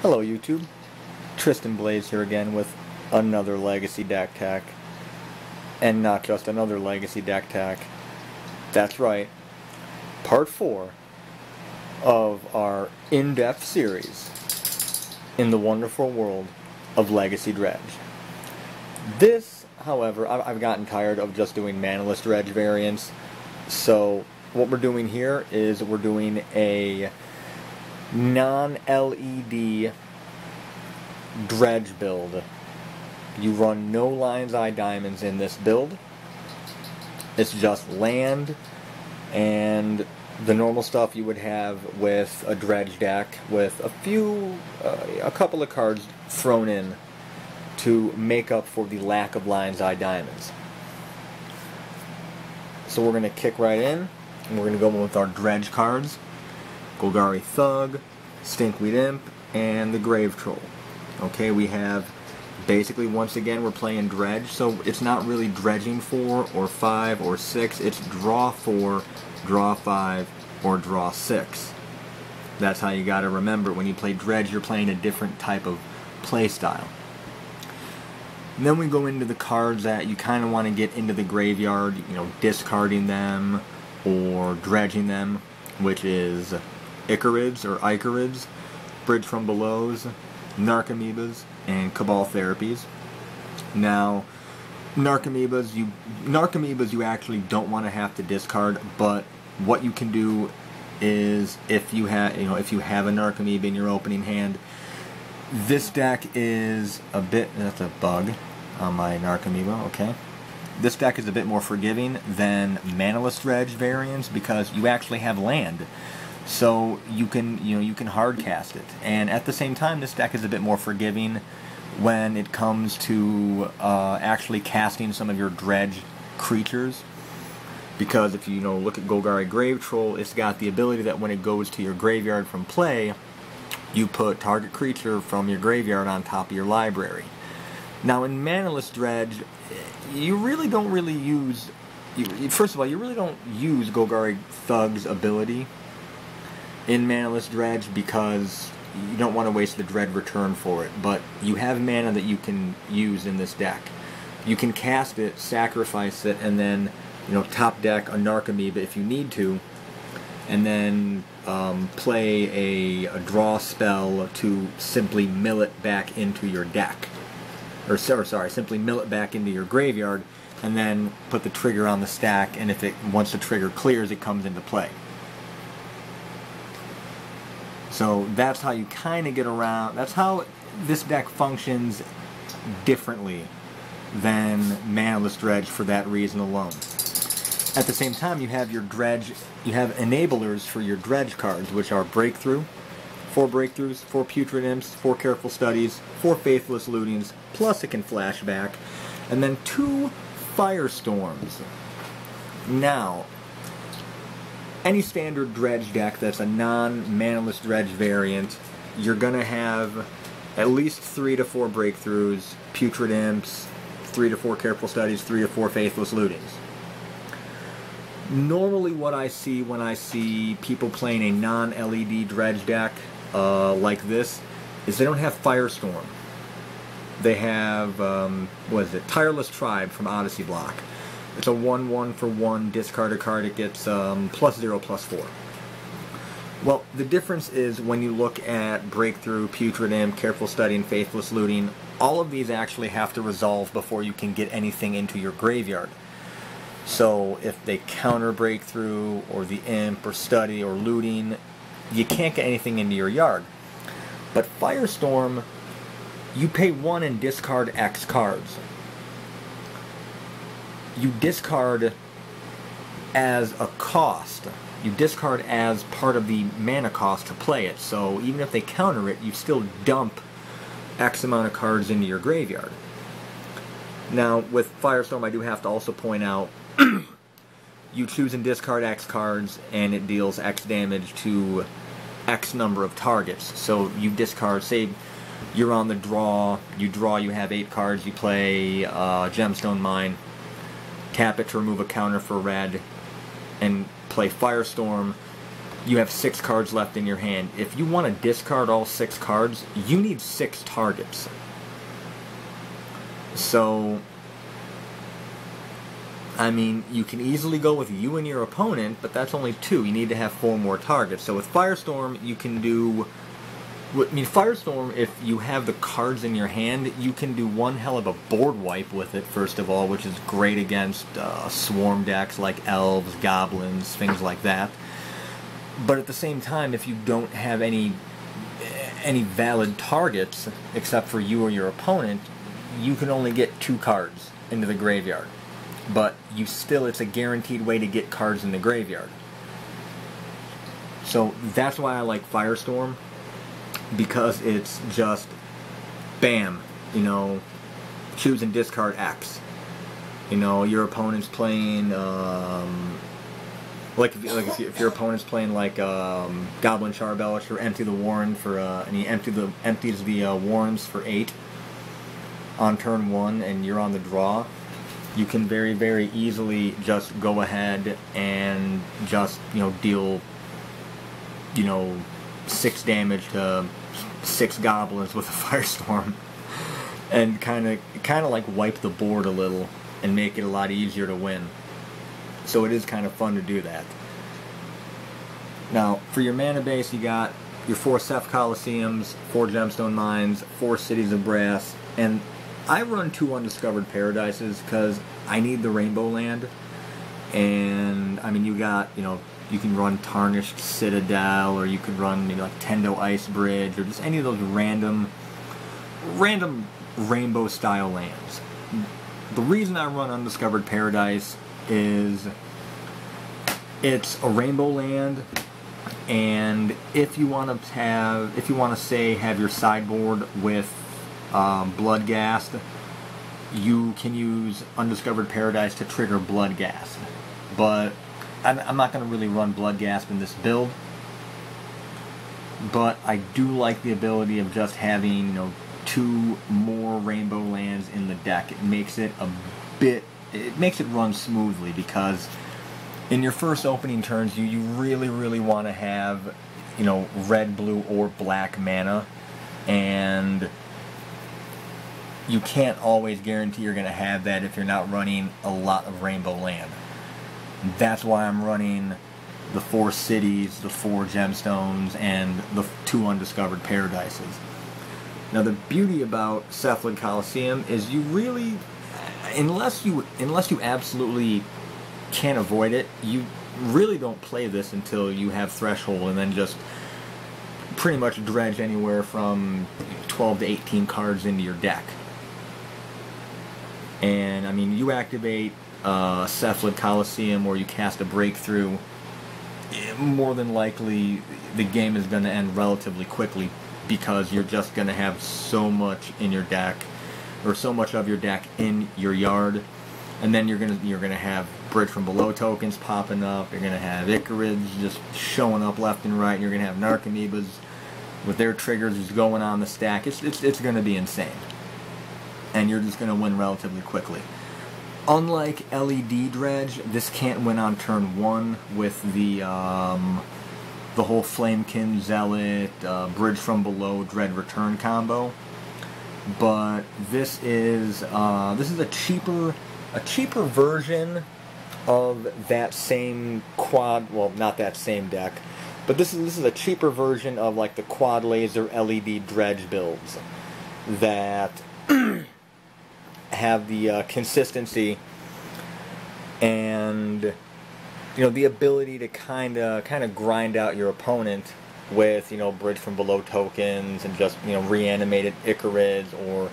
Hello YouTube, Tristan Blaze here again with another Legacy deck tech, and not just another Legacy deck tech. That's right, part 4 of our in-depth series in the wonderful world of Legacy Dredge. This, however, I've gotten tired of just doing manaless dredge variants, so what we're doing here is we're doing a non-LED dredge build. You run no lion's eye diamonds in this build. It's just land and the normal stuff you would have with a dredge deck, with a couple of cards thrown in to make up for the lack of lion's eye diamonds. So we're going to kick right in, and we're going to go with our dredge cards. Golgari Thug, Stinkweed Imp, and the Grave Troll. Okay, we have basically, once again, we're playing dredge, so it's not really dredging 4 or 5 or 6, it's draw 4, draw 5, or draw 6. That's how you gotta remember, when you play dredge, you're playing a different type of play style. And then we go into the cards that you kind of want to get into the graveyard, you know, discarding them or dredging them, which is Icarids or Icarids, Bridge from Below's, Narcomoebas, and Cabal Therapies. Now, Narcomoebas you actually don't want to have to discard, but what you can do is if you have a Narcomoeba in your opening hand, this deck is a bit, that's a bug on my Narcomoeba, okay. This deck is a bit more forgiving than manaless dredge variants because you actually have land. So you can hard cast it, and at the same time this deck is a bit more forgiving when it comes to actually casting some of your dredge creatures, because if you look at Golgari Grave Troll, it's got the ability that when it goes to your graveyard from play, you put target creature from your graveyard on top of your library. Now in manaless dredge, you really don't use first of all, you really don't use Golgari Thug's ability in manaless dredge because you don't want to waste the dread return for it, but you have mana that you can use in this deck. You can cast it, sacrifice it, and then top deck a Narcomoeba if you need to, and then play a draw spell to simply mill it back into your deck, or sorry, simply mill it back into your graveyard, and then put the trigger on the stack, and once the trigger clears, it comes into play. So that's how you kind of get around, that's how this deck functions differently than manaless dredge for that reason alone. At the same time, you have your dredge, you have enablers for your dredge cards, which are Breakthrough, 4 Breakthroughs, 4 Putrid Imps, 4 Careful Studies, 4 Faithless Lootings, plus it can flashback, and then 2 Firestorms. Now, any standard dredge deck that's a non-manaless dredge variant, you're going to have at least 3 to 4 Breakthroughs, Putrid Imps, 3 to 4 Careful Studies, 3 to 4 Faithless Lootings. Normally what I see when I see people playing a non-LED dredge deck like this is they don't have Firestorm. They have, Tireless Tribe from Odyssey Block. It's a 1/1 for 1, discard a card, it gets +0/+4. Well, the difference is when you look at Breakthrough, Putrid Imp, Careful Study, and Faithless Looting, all of these actually have to resolve before you can get anything into your graveyard. So if they counter Breakthrough, or the Imp, or Study, or Looting, you can't get anything into your yard. But Firestorm, you pay 1 and discard X cards. You discard as a cost. You discard as part of the mana cost to play it. So even if they counter it, you still dump X amount of cards into your graveyard. Now with Firestorm, I do have to also point out you choose and discard X cards, and it deals X damage to X number of targets. So you discard, say you're on the draw, you have 8 cards, you play Gemstone Mine, tap it to remove a counter for red, and play Firestorm. you have 6 cards left in your hand. If you want to discard all 6 cards, you need 6 targets. So, I mean, you can easily go with you and your opponent, but that's only 2. You need to have 4 more targets. So with Firestorm, you can do... I mean, Firestorm, if you have the cards in your hand, you can do one hell of a board wipe with it, first of all, which is great against swarm decks like elves, goblins, things like that. But at the same time, if you don't have any valid targets, except for you or your opponent, you can only get 2 cards into the graveyard. But it's a guaranteed way to get cards in the graveyard. So that's why I like Firestorm, because it's just, bam, you know, choose and discard X. You know, your opponent's playing, if your opponent's playing like Goblin Charbelch, or empty the Warren for, and he empties the Warrens for 8 on turn 1, and you're on the draw, you can very, very easily just go ahead and just, you know, deal, you know, 6 damage to 6 goblins with a Firestorm, and kind of like wipe the board a little and make it a lot easier to win. So it is kind of fun to do that. Now, for your mana base, you got your 4 Ceph Colosseums, 4 Gemstone Mines, 4 Cities of Brass, and I run 2 Undiscovered Paradises because I need the Rainbow Land. And I mean, you can run Tarnished Citadel, or you could run maybe like Tendo Ice Bridge, or just any of those random rainbow style lands. The reason I run Undiscovered Paradise is it's a rainbow land, and if you want to have your sideboard with Bloodghast, you can use Undiscovered Paradise to trigger Bloodghast. But I'm not going to really run Bloodghast in this build, but I do like the ability of just having, you know, 2 more rainbow lands in the deck. It makes it run smoothly, because in your first opening turns, you really, really want to have, you know, red, blue, or black mana, and you can't always guarantee you're going to have that if you're not running a lot of rainbow land. That's why I'm running the 4 cities, the 4 gemstones, and the 2 Undiscovered Paradises. Now, the beauty about Cephalid Coliseum is you really, unless you absolutely can't avoid it, you really don't play this until you have Threshold, and then just pretty much dredge anywhere from 12 to 18 cards into your deck. And I mean, you activate Cephalid Coliseum, or you cast a Breakthrough, more than likely the game is going to end relatively quickly, because you're just going to have so much in your deck, or so much of your deck in your yard, and then you're going to have Bridge from Below tokens popping up. You're going to have Icarids just showing up left and right. And you're going to have Narcomoebas with their triggers just going on the stack. It's going to be insane, and you're just going to win relatively quickly. Unlike LED Dredge, this can't win on turn 1 with the whole Flamekin Zealot, Bridge from Below, Dread Return combo. But this is a cheaper version of that same quad. Well, not that same deck, but this is a cheaper version of like the quad laser LED Dredge builds that have the consistency and, you know, the ability to kind of grind out your opponent with, you know, Bridge from Below tokens, and just, you know, reanimated Icarids, or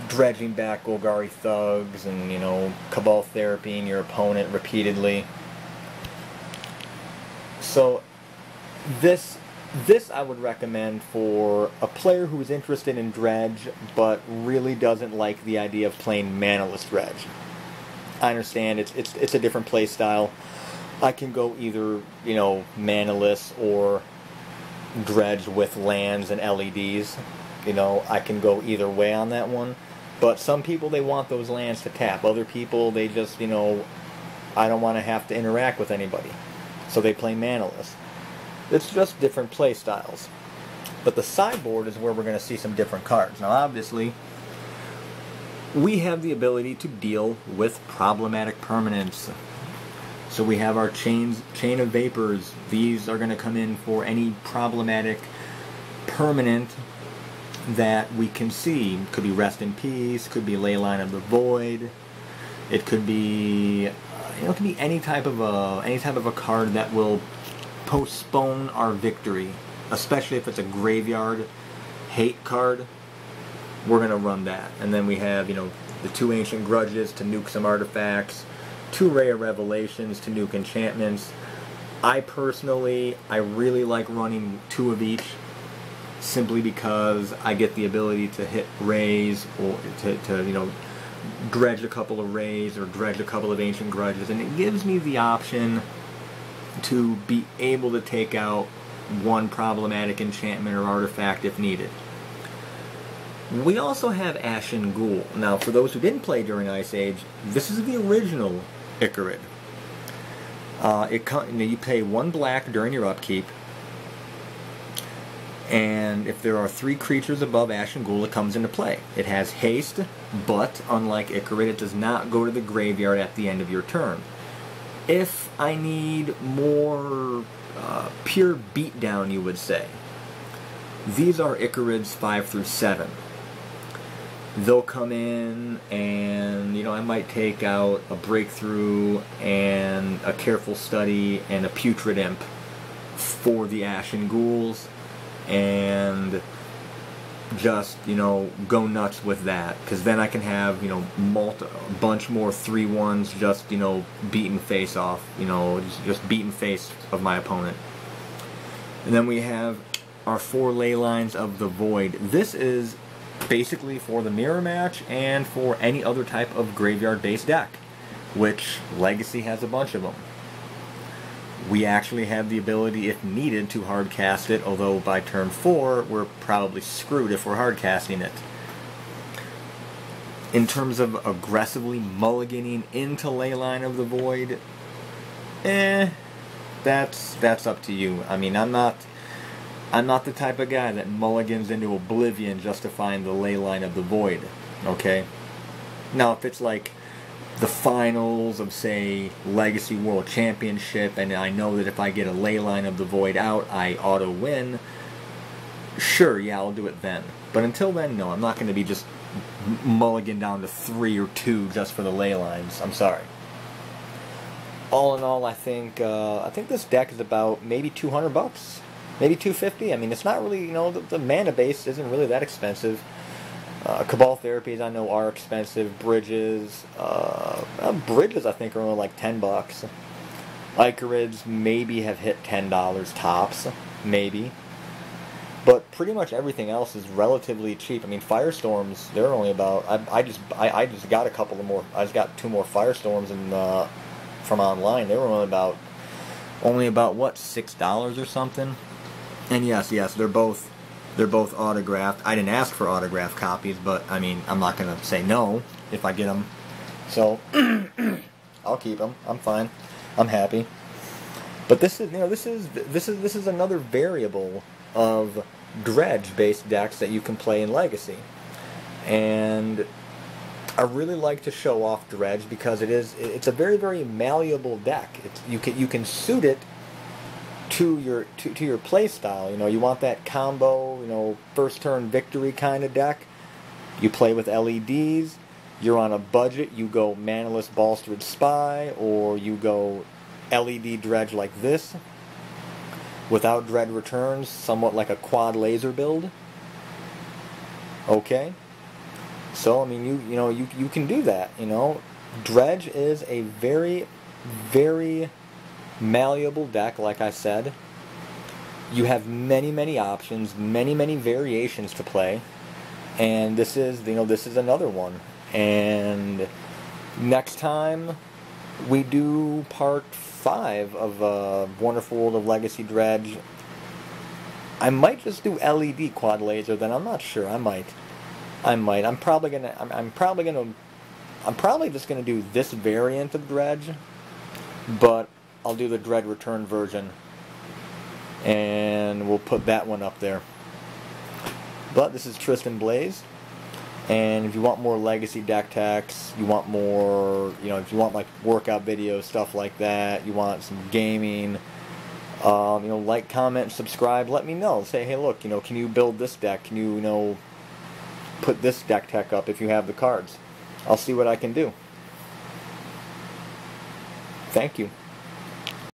dredging back Golgari Thugs, and, you know, Cabal Therapying your opponent repeatedly. So this I would recommend for a player who is interested in Dredge but really doesn't like the idea of playing manaless Dredge. I understand it's a different play style. I can go either, you know, manaless or Dredge with lands and LEDs. You know, I can go either way on that one. But some people, they want those lands to tap. Other people, they just, you know, I don't want to have to interact with anybody. So they play manaless. It's just different play styles. But the sideboard is where we're going to see some different cards. Now obviously, we have the ability to deal with problematic permanents. So we have our chain of vapors. These are going to come in for any problematic permanent that we can see. It could be Rest in Peace, could be Leyline of the Void. It could be, it could be any type of a card that will postpone our victory, especially if it's a graveyard hate card. We're going to run that. And then we have, the 2 Ancient Grudges to nuke some artifacts, 2 Ray of Revelations to nuke enchantments. I really like running 2 of each, simply because I get the ability to hit rays, or to dredge a couple of rays, or dredge a couple of Ancient Grudges, and it gives me the option to be able to take out 1 problematic enchantment or artifact if needed. We also have Ashen Ghoul. Now, for those who didn't play during Ice Age, this is the original Ichorid. You pay 1 black during your upkeep, and if there are 3 creatures above Ashen Ghoul, it comes into play. It has haste, but unlike Ichorid, it does not go to the graveyard at the end of your turn. If I need more pure beatdown, you would say, these are Ichorids 5 through 7. They'll come in, and I might take out a Breakthrough and a Careful Study and a Putrid Imp for the Ashen Ghouls, and just go nuts with that, because then I can have a bunch more 3/1s just beating face off, just beating face of my opponent. And then we have our 4 Leylines of the Void. This is basically for the mirror match and for any other type of graveyard based deck, which Legacy has a bunch of them. We actually have the ability, if needed, to hardcast it, although by turn 4 we're probably screwed if we're hardcasting it. In terms of aggressively mulliganing into Leyline of the Void, that's up to you. I mean, I'm not the type of guy that mulligans into oblivion just to find the Leyline of the Void, okay? Now, if it's like the finals of, say, Legacy World Championship, and I know that if I get a Leyline of the Void out, I auto-win, sure, yeah, I'll do it then. But until then, no, I'm not going to be just mulligan down to 3 or 2 just for the Leylines. I'm sorry. All in all, I think this deck is about maybe $200. Maybe $250. I mean, it's not really, the mana base isn't really that expensive. Cabal Therapies, I know, are expensive. Bridges, I think, are only like $10. Ichorids maybe have hit $10 tops, maybe. But pretty much everything else is relatively cheap. I mean, Firestorms, they're only about, I just got a couple of more, I just got 2 more Firestorms from online. They were only about what, $6 or something? And yes, they're both autographed. I didn't ask for autographed copies, but I mean, I'm not gonna say no if I get them. So I'll keep them. I'm fine. I'm happy. But this is another variable of dredge-based decks that you can play in Legacy, and I really like to show off Dredge because it's a very, very malleable deck. You can suit it to your play style. You want that combo, first turn victory kind of deck. You play with LEDs. You're on a budget. You go manaless Bolstered Spy, or you go LED Dredge like this, without Dread Returns, somewhat like a quad laser build. Okay. So I mean, you can do that. Dredge is a very, very malleable deck, like I said. You have many, many options, many, many variations to play, and this is another one. And next time we do part 5 of Wonderful World of Legacy Dredge, I might just do LED quad laser. Then I'm not sure. I might. I'm probably just gonna do this variant of Dredge, but I'll do the Dread Return version and we'll put that one up there. But this is Tristan Blaze, and if you want more Legacy deck techs, you want more, if you want like workout videos, stuff like that, you want some gaming, like, comment, subscribe, let me know. Say, hey, look, can you build this deck? Can you, put this deck tech up if you have the cards? I'll see what I can do. Thank you.